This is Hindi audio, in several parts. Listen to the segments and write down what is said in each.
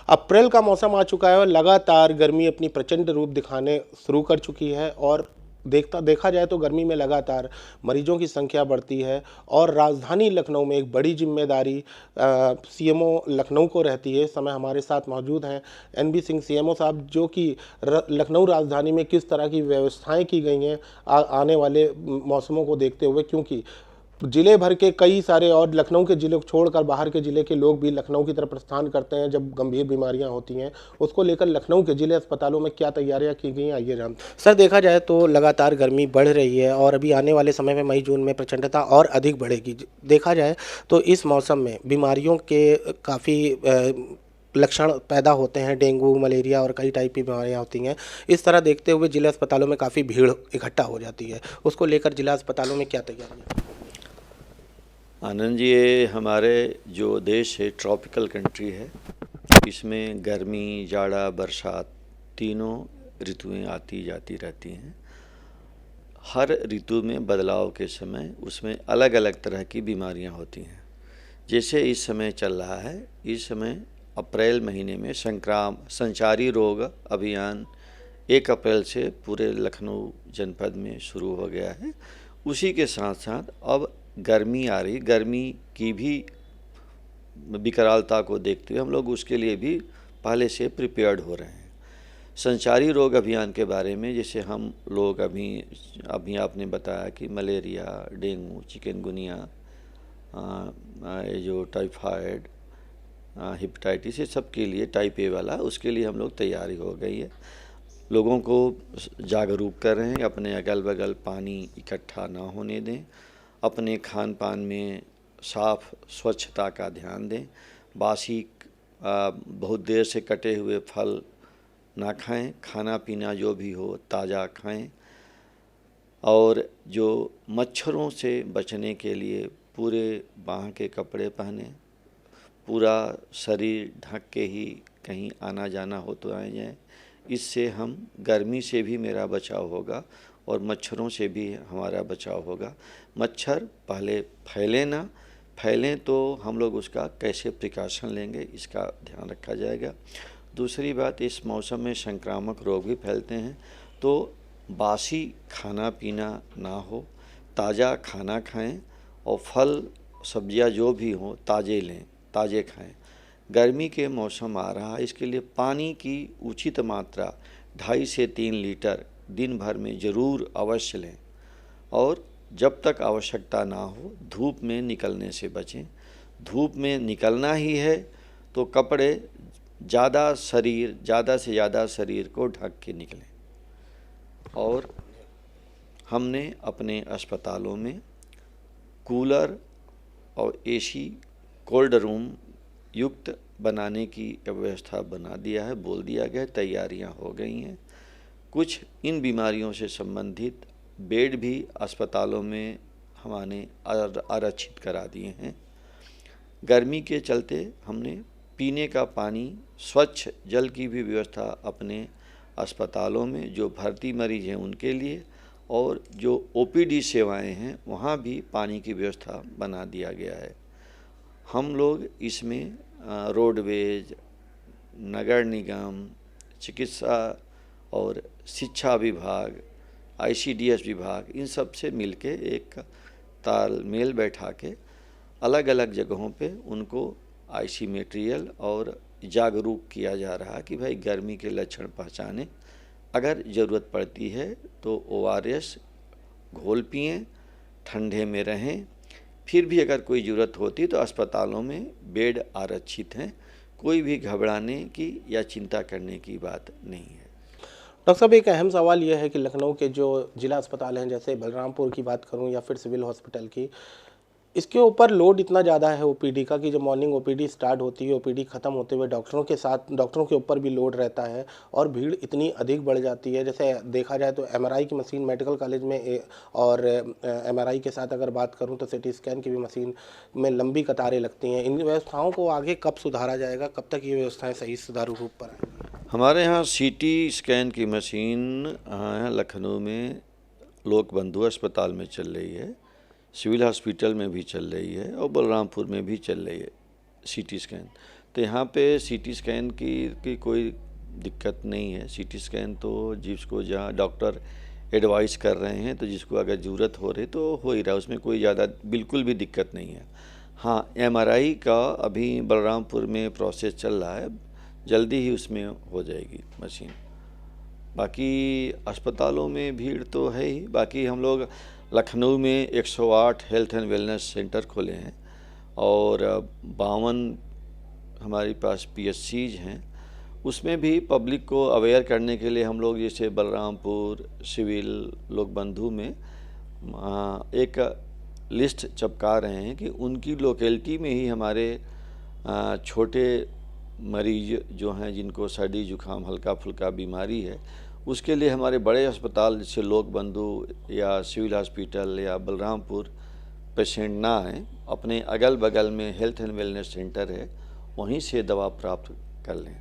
अप्रैल का मौसम आ चुका है और लगातार गर्मी अपनी प्रचंड रूप दिखाने शुरू कर चुकी है और देखा जाए तो गर्मी में लगातार मरीजों की संख्या बढ़ती है और राजधानी लखनऊ में एक बड़ी जिम्मेदारी सीएमओ लखनऊ को रहती है। इस समय हमारे साथ मौजूद हैं एनबी सिंह सीएमओ साहब, जो कि लखनऊ राजधानी में किस तरह की व्यवस्थाएं की गई हैं आने वाले मौसमों को देखते हुए, क्योंकि जिले भर के कई सारे और लखनऊ के जिले को छोड़कर बाहर के जिले के लोग भी लखनऊ की तरफ प्रस्थान करते हैं जब गंभीर बीमारियां होती हैं। उसको लेकर लखनऊ के जिले अस्पतालों में क्या तैयारियां की गई हैं, आइए जानते हैं। सर, देखा जाए तो लगातार गर्मी बढ़ रही है और अभी आने वाले समय में मई जून में प्रचंडता और अधिक बढ़ेगी। देखा जाए तो इस मौसम में बीमारियों के काफ़ी लक्षण पैदा होते हैं, डेंगू, मलेरिया और कई टाइप की बीमारियां होती हैं। इस तरह देखते हुए जिला अस्पतालों में काफ़ी भीड़ इकट्ठा हो जाती है, उसको लेकर जिला अस्पतालों में क्या तैयारियाँ? आनंद जी, ये हमारे जो देश है ट्रॉपिकल कंट्री है। इसमें गर्मी, जाड़ा, बरसात तीनों ऋतुएं आती जाती रहती हैं। हर ऋतु में बदलाव के समय उसमें अलग अलग तरह की बीमारियां होती हैं। जैसे इस समय चल रहा है, इस समय अप्रैल महीने में संचारी रोग अभियान 1 अप्रैल से पूरे लखनऊ जनपद में शुरू हो गया है। उसी के साथ साथ अब गर्मी आ रही, गर्मी की भी विकरालता को देखते हुए हम लोग उसके लिए भी पहले से प्रिपेयर्ड हो रहे हैं। संचारी रोग अभियान के बारे में जैसे हम लोग अभी आपने बताया कि मलेरिया, डेंगू, चिकनगुनिया, जो टाइफाइड, हेपेटाइटिस, ये सब के लिए टाइप ए वाला, उसके लिए हम लोग तैयारी हो गई है। लोगों को जागरूक कर रहे हैं, अपने अगल बगल पानी इकट्ठा ना होने दें, अपने खान पान में साफ स्वच्छता का ध्यान दें, बासी बहुत देर से कटे हुए फल ना खाएं, खाना पीना जो भी हो ताज़ा खाएं, और जो मच्छरों से बचने के लिए पूरे बांह के कपड़े पहने, पूरा शरीर ढक के ही कहीं आना जाना हो तो आए जाएं। इससे हम गर्मी से भी मेरा बचाव होगा और मच्छरों से भी हमारा बचाव होगा। मच्छर पहले फैलें तो हम लोग उसका कैसे प्रिकॉशन लेंगे, इसका ध्यान रखा जाएगा। दूसरी बात, इस मौसम में संक्रामक रोग भी फैलते हैं, तो बासी खाना पीना ना हो, ताज़ा खाना खाएं और फल सब्जियां जो भी हों ताज़े लें, ताज़े खाएं। गर्मी के मौसम आ रहा है, इसके लिए पानी की उचित मात्रा 2.5 से 3 लीटर दिन भर में ज़रूर अवश्य लें, और जब तक आवश्यकता ना हो धूप में निकलने से बचें। धूप में निकलना ही है तो कपड़े ज़्यादा से ज़्यादा शरीर को ढक के निकलें। और हमने अपने अस्पतालों में कूलर और एसी, कोल्ड रूम युक्त बनाने की व्यवस्था बना दिया है, बोल दिया गया, तैयारियां हो गई हैं। कुछ इन बीमारियों से संबंधित बेड भी अस्पतालों में हमने आरक्षित करा दिए हैं। गर्मी के चलते हमने पीने का पानी, स्वच्छ जल की भी व्यवस्था अपने अस्पतालों में जो भर्ती मरीज हैं उनके लिए, और जो ओपीडी सेवाएं हैं वहाँ भी पानी की व्यवस्था बना दिया गया है। हम लोग इसमें रोडवेज, नगर निगम, चिकित्सा और शिक्षा विभाग, आईसीडीएस विभाग, इन सब से मिलके एक तालमेल बैठा के अलग अलग जगहों पे उनको आईसी मटेरियल और जागरूक किया जा रहा है कि भाई गर्मी के लक्षण पहचानें, अगर ज़रूरत पड़ती है तो ओआरएस घोल पिएं, ठंडे में रहें। फिर भी अगर कोई ज़रूरत होती तो अस्पतालों में बेड आरक्षित हैं, कोई भी घबराने की या चिंता करने की बात नहीं है। डॉक्टर साहब, एक अहम सवाल यह है कि लखनऊ के जो जिला अस्पताल हैं, जैसे बलरामपुर की बात करूं या फिर सिविल हॉस्पिटल की, इसके ऊपर लोड इतना ज़्यादा है ओपीडी का कि जब मॉर्निंग ओपीडी स्टार्ट होती है, ओपीडी ख़त्म होते हुए डॉक्टरों के ऊपर भी लोड रहता है और भीड़ इतनी अधिक बढ़ जाती है। जैसे देखा जाए तो एमआरआई की मशीन मेडिकल कॉलेज में और एमआरआई के साथ अगर बात करूं तो सिटी स्कैन की भी मशीन में लंबी कतारें लगती हैं। इन व्यवस्थाओं को आगे कब सुधारा जाएगा, कब तक ये व्यवस्थाएँ सही सुचारू रूप पर आएंगी? हमारे यहाँ सीटी स्कैन की मशीन लखनऊ में लोक बंधु अस्पताल में चल रही है, सिविल हॉस्पिटल में भी चल रही है और बलरामपुर में भी चल रही है सीटी स्कैन। तो यहाँ पे सीटी स्कैन की कोई दिक्कत नहीं है। सीटी स्कैन तो जिसको जहाँ डॉक्टर एडवाइस कर रहे हैं, तो जिसको अगर ज़रूरत हो रही तो हो ही रहा है, उसमें कोई ज़्यादा बिल्कुल भी दिक्कत नहीं है। हाँ, एमआरआई का अभी बलरामपुर में प्रोसेस चल रहा है, जल्दी ही उसमें हो जाएगी मशीन। बाकी अस्पतालों में भीड़ तो है ही। बाकी हम लोग लखनऊ में 108 हेल्थ एंड वेलनेस सेंटर खोले हैं और 52 हमारे पास पीएचसीज हैं। उसमें भी पब्लिक को अवेयर करने के लिए हम लोग जैसे बलरामपुर सिविल लोक बंधु में एक लिस्ट चिपका रहे हैं कि उनकी लोकेलिटी में ही हमारे छोटे मरीज जो हैं जिनको सर्दी जुकाम हल्का फुल्का बीमारी है, उसके लिए हमारे बड़े अस्पताल जैसे लोक बंधु या सिविल हॉस्पिटल या बलरामपुर पेशेंट ना आएँ, अपने अगल बगल में हेल्थ एंड वेलनेस सेंटर है, वहीं से दवा प्राप्त कर लें।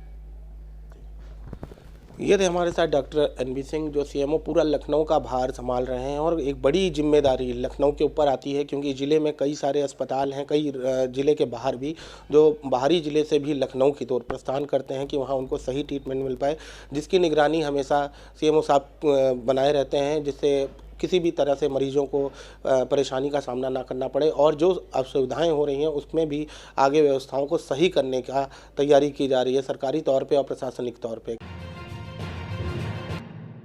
ये थे हमारे साथ डॉक्टर एनबी सिंह, जो सीएमओ पूरा लखनऊ का भार संभाल रहे हैं। और एक बड़ी जिम्मेदारी लखनऊ के ऊपर आती है, क्योंकि ज़िले में कई सारे अस्पताल हैं, कई ज़िले के बाहर भी, जो बाहरी ज़िले से भी लखनऊ की ओर प्रस्थान करते हैं कि वहाँ उनको सही ट्रीटमेंट मिल पाए, जिसकी निगरानी हमेशा सीएमओ साहब बनाए रहते हैं, जिससे किसी भी तरह से मरीजों को परेशानी का सामना ना करना पड़े। और जो असुविधाएं हो रही हैं उसमें भी आगे व्यवस्थाओं को सही करने का तैयारी की जा रही है सरकारी तौर पे और प्रशासनिक तौर पे।